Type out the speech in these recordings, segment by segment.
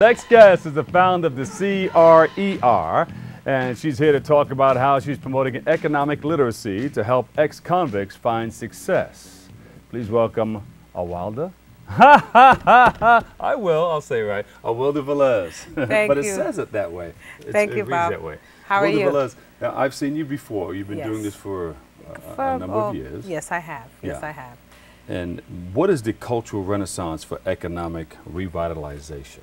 Next guest is the founder of the CRER, and she's here to talk about how she's promoting economic literacy to help ex-convicts find success. Please welcome Awalda. I will, I'll say it right. Awalda Velez. Thank but you. it says it that way. Thank you, Bob. That way. How are Awalda you? Velez. Now, I've seen you before. You've been doing this for a number of years. Yes, I have. Yes, I have. And what is the Cultural Renaissance for Economic Revitalization?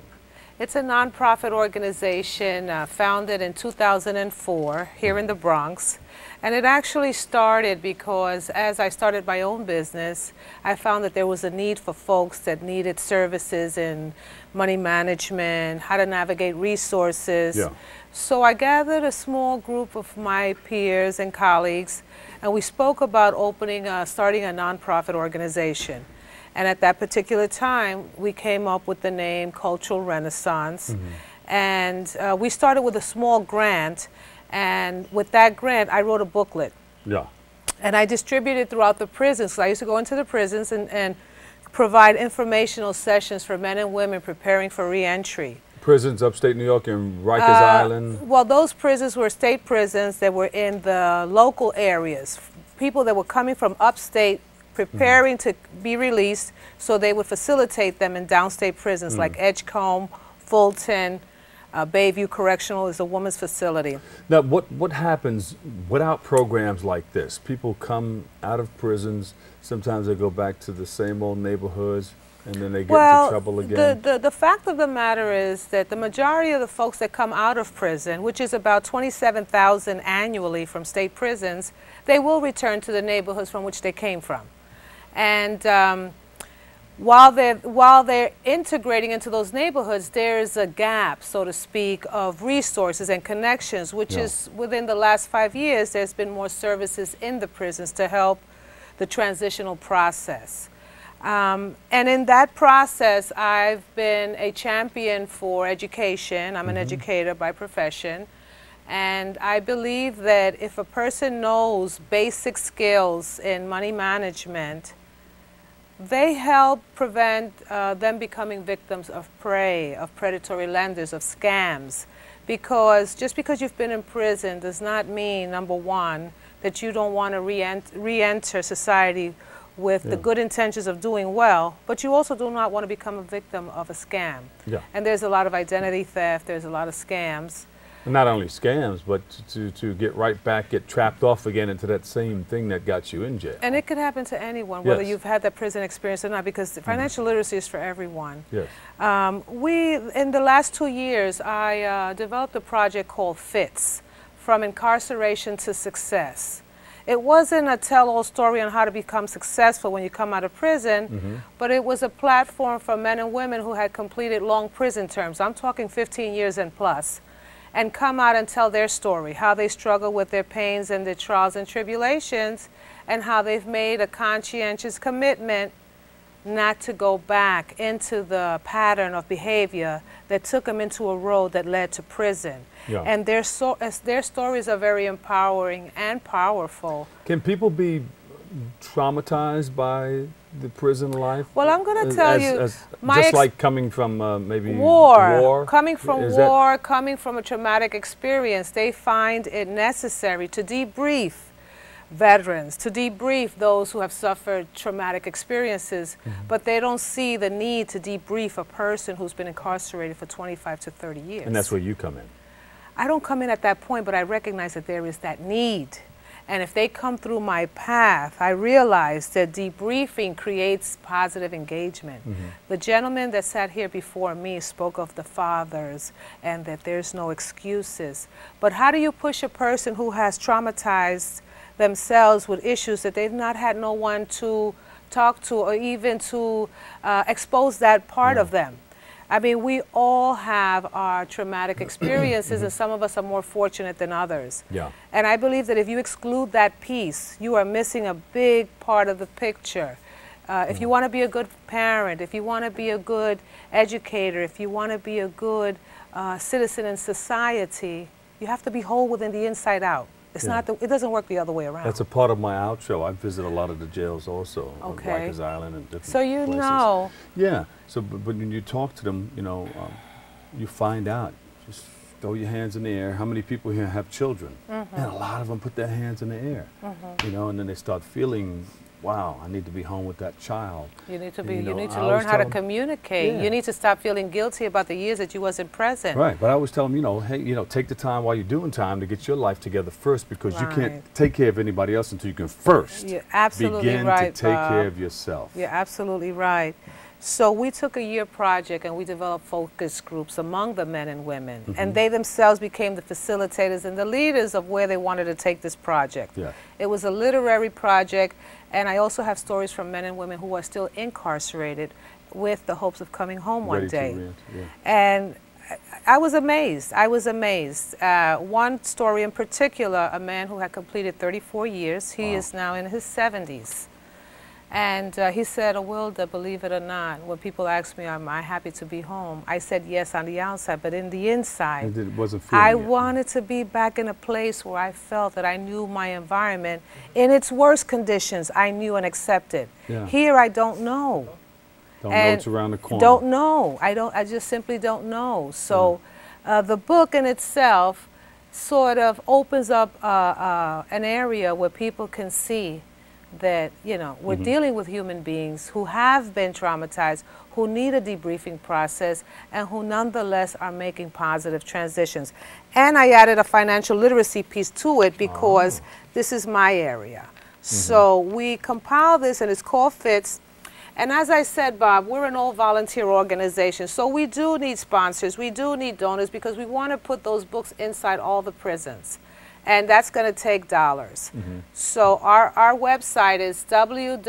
It's a nonprofit organization founded in 2004 here in the Bronx. And it actually started because as I started my own business, I found that there was a need for folks that needed services in money management, how to navigate resources. Yeah. So I gathered a small group of my peers and colleagues, and we spoke about starting a nonprofit organization. And at that particular time, we came up with the name Cultural Renaissance. And we started with a small grant. And with that grant, I wrote a booklet. Yeah. And I distributed throughout the prisons. So I used to go into the prisons and provide informational sessions for men and women preparing for reentry. Prisons upstate New York and Rikers Island? Well, those prisons were state prisons that were in the local areas. People that were coming from upstate preparing to be released, so they would facilitate them in downstate prisons like Edgecombe, Fulton, Bayview Correctional is a women's facility. Now, what happens without programs like this? People come out of prisons, sometimes they go back to the same old neighborhoods, and then they get into trouble again? The fact of the matter is that the majority of the folks that come out of prison, which is about 27,000 annually from state prisons, they will return to the neighborhoods from which they came from. And while they're integrating into those neighborhoods, there's a gap, so to speak, of resources and connections, which is within the last 5 years, there's been more services in the prisons to help the transitional process. And in that process, I've been a champion for education. I'm an educator by profession. And I believe that if a person knows basic skills in money management, they help prevent them becoming victims of prey, of predatory lenders, of scams. Because just because you've been in prison does not mean, number one, that you don't want to re-enter society with the good intentions of doing well, but you also do not want to become a victim of a scam. And there's a lot of identity theft, there's a lot of scams. Not only scams, but to get right back, get trapped off again into that same thing that got you in jail. And it could happen to anyone, whether you've had that prison experience or not, because financial literacy is for everyone. Yes. In the last 2 years, I developed a project called FITS, From Incarceration to Success. It wasn't a tell-all story on how to become successful when you come out of prison, but it was a platform for men and women who had completed long prison terms. I'm talking 15 years and plus. And come out and tell their story, how they struggle with their pains and their trials and tribulations, and how they've made a conscientious commitment not to go back into the pattern of behavior that took them into a road that led to prison. And their stories are very empowering and powerful. Can people be traumatized by the prison life? Well, I'm going to tell you, just like coming from maybe war, coming from war, coming from a traumatic experience, they find it necessary to debrief veterans, to debrief those who have suffered traumatic experiences, but they don't see the need to debrief a person who's been incarcerated for 25 to 30 years. And that's where you come in. I don't come in at that point, but I recognize that there is that need. And if they come through my path, I realize that debriefing creates positive engagement. The gentleman that sat here before me spoke of the fathers and that there's no excuses. But how do you push a person who has traumatized themselves with issues that they've not had no one to talk to or even to expose that part of them? I mean, we all have our traumatic experiences, and some of us are more fortunate than others. And I believe that if you exclude that piece, you are missing a big part of the picture. If you want to be a good parent, if you want to be a good educator, if you want to be a good citizen in society, you have to be whole within the inside out. It's not it doesn't work the other way around. That's a part of my outro. I visit a lot of the jails also, on Rikers Island and different places. So you know. Yeah. So, but when you talk to them, you know, you find out, just throw your hands in the air. How many people here have children? And a lot of them put their hands in the air, you know, and then they start feeling, wow, I need to be home with that child. You need to you learn how to communicate. Yeah. You need to stop feeling guilty about the years that you wasn't present. Right, but I always tell them, you know, hey, you know, take the time while you're doing time to get your life together first, because you can't take care of anybody else until you can first You're absolutely begin right, to take Bob. care of yourself. You're absolutely right. So we took a year project and we developed focus groups among the men and women. And they themselves became the facilitators and the leaders of where they wanted to take this project. Yeah. It was a literary project, and I also have stories from men and women who are still incarcerated with the hopes of coming home one day. And I was amazed. I was amazed. One story in particular, a man who had completed 34 years. He is now in his 70s. And he said, Wilda, believe it or not, when people ask me, am I happy to be home? I said yes on the outside, but in the inside, It wasn't feeling I it. wanted to be back in a place where I felt that I knew my environment. In its worst conditions, I knew and accepted. Yeah. Here, I don't know. Don't know what's around the corner. Don't know. I just simply don't know. So the book in itself sort of opens up an area where people can see that, you know, we're dealing with human beings who have been traumatized, who need a debriefing process, and who nonetheless are making positive transitions. And I added a financial literacy piece to it because this is my area. So we compile this, and it's called FITS. And as I said, Bob, we're an all-volunteer organization, so we do need sponsors, we do need donors, because we want to put those books inside all the prisons. And that's going to take dollars. So our website is www.cre.org,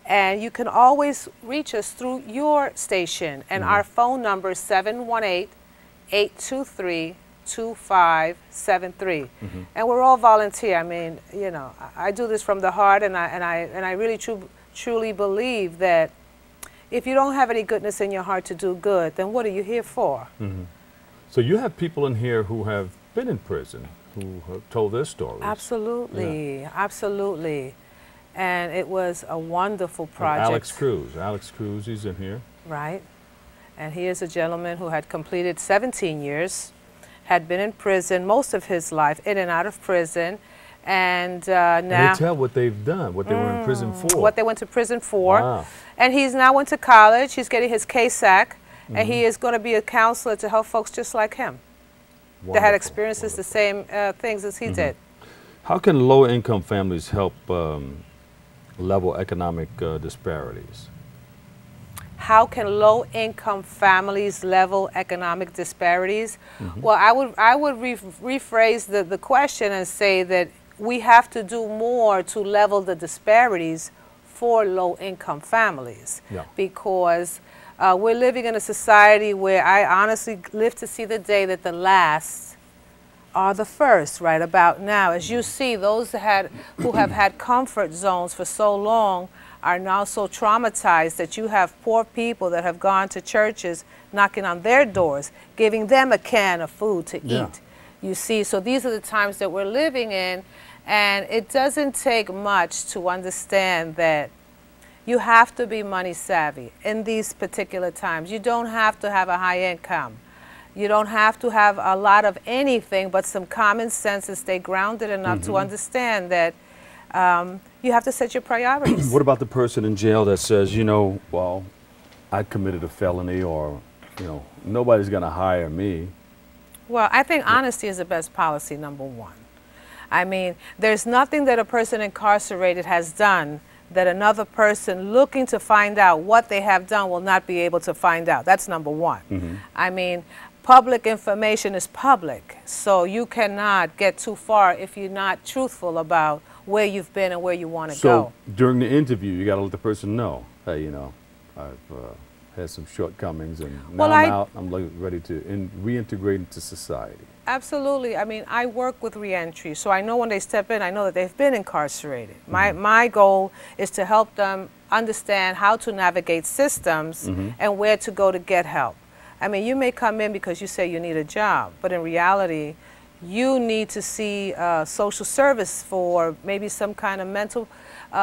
and you can always reach us through your station. And our phone number is 718-823-2573. And we're all volunteer. I mean, you know, I do this from the heart, and I really truly believe that if you don't have any goodness in your heart to do good, then what are you here for? So you have people in here who have been in prison, who have told their stories. Absolutely, absolutely. And it was a wonderful project. Alex Cruz, he's in here. Right. And he is a gentleman who had completed 17 years, had been in prison most of his life, in and out of prison. And now they tell what they've done, what they were in prison for. What they went to prison for. Wow. And he's now went to college. He's getting his KSAC, and he is going to be a counselor to help folks just like him that had experiences the same things as he did. How can low-income families help level economic disparities? How can low-income families level economic disparities? Well, I would rephrase the question and say that we have to do more to level the disparities for low-income families, because we're living in a society where I honestly live to see the day that the last are the first right about now. As you see, those who have had comfort zones for so long are now so traumatized that you have poor people that have gone to churches knocking on their doors, giving them a can of food to eat. You see, so these are the times that we're living in, and it doesn't take much to understand that you have to be money savvy in these particular times. You don't have to have a high income. You don't have to have a lot of anything but some common sense and stay grounded enough to understand that you have to set your priorities. What about the person in jail that says, you know, well, I committed a felony, or, you know, nobody's going to hire me? Well, I think honesty is the best policy, number one. I mean, there's nothing that a person incarcerated has done that another person looking to find out what they have done will not be able to find out. That's number one. I mean, public information is public, so you cannot get too far if you're not truthful about where you've been and where you want to go. So during the interview, you got to let the person know, hey, you know, I've had some shortcomings, and now I'm out, I'm ready to reintegrate into society. Absolutely. I mean, I work with reentry, so I know when they step in, I know that they've been incarcerated. My goal is to help them understand how to navigate systems and where to go to get help. I mean, you may come in because you say you need a job, but in reality, you need to see social service for maybe some kind of mental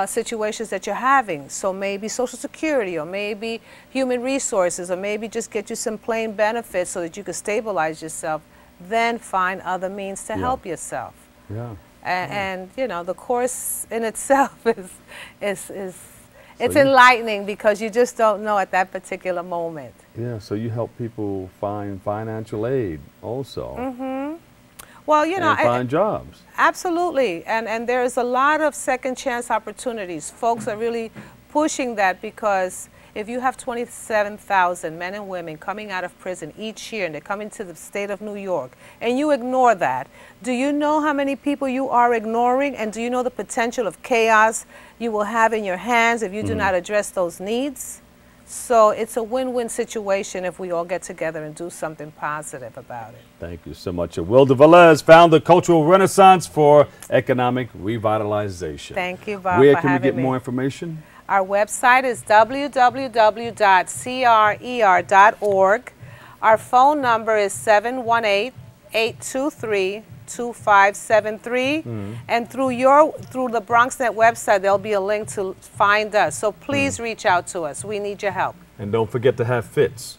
situations that you're having. So maybe Social Security, or maybe Human Resources, or maybe just get you some plain benefits so that you can stabilize yourself. Then find other means to help yourself. Yeah. And you know, the course in itself is it's enlightening, because you just don't know at that particular moment. Yeah, so you help people find financial aid also. Mm-hmm. Well, you know, and find jobs. Absolutely, and there's a lot of second chance opportunities. Folks are really pushing that, because if you have 27,000 men and women coming out of prison each year, and they're coming to the state of New York, and you ignore that, do you know how many people you are ignoring? And do you know the potential of chaos you will have in your hands if you do not address those needs? So it's a win-win situation if we all get together and do something positive about it. Thank you so much. Wilda Velez, founder Cultural Renaissance for Economic Revitalization. Thank you, Bob, Where for can we having get me. more information? Our website is www.crer.org. Our phone number is 718-823-2573. And through the BronxNet website, there'll be a link to find us. So please reach out to us. We need your help. And don't forget to have fits.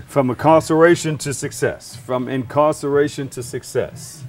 From incarceration to success. From incarceration to success.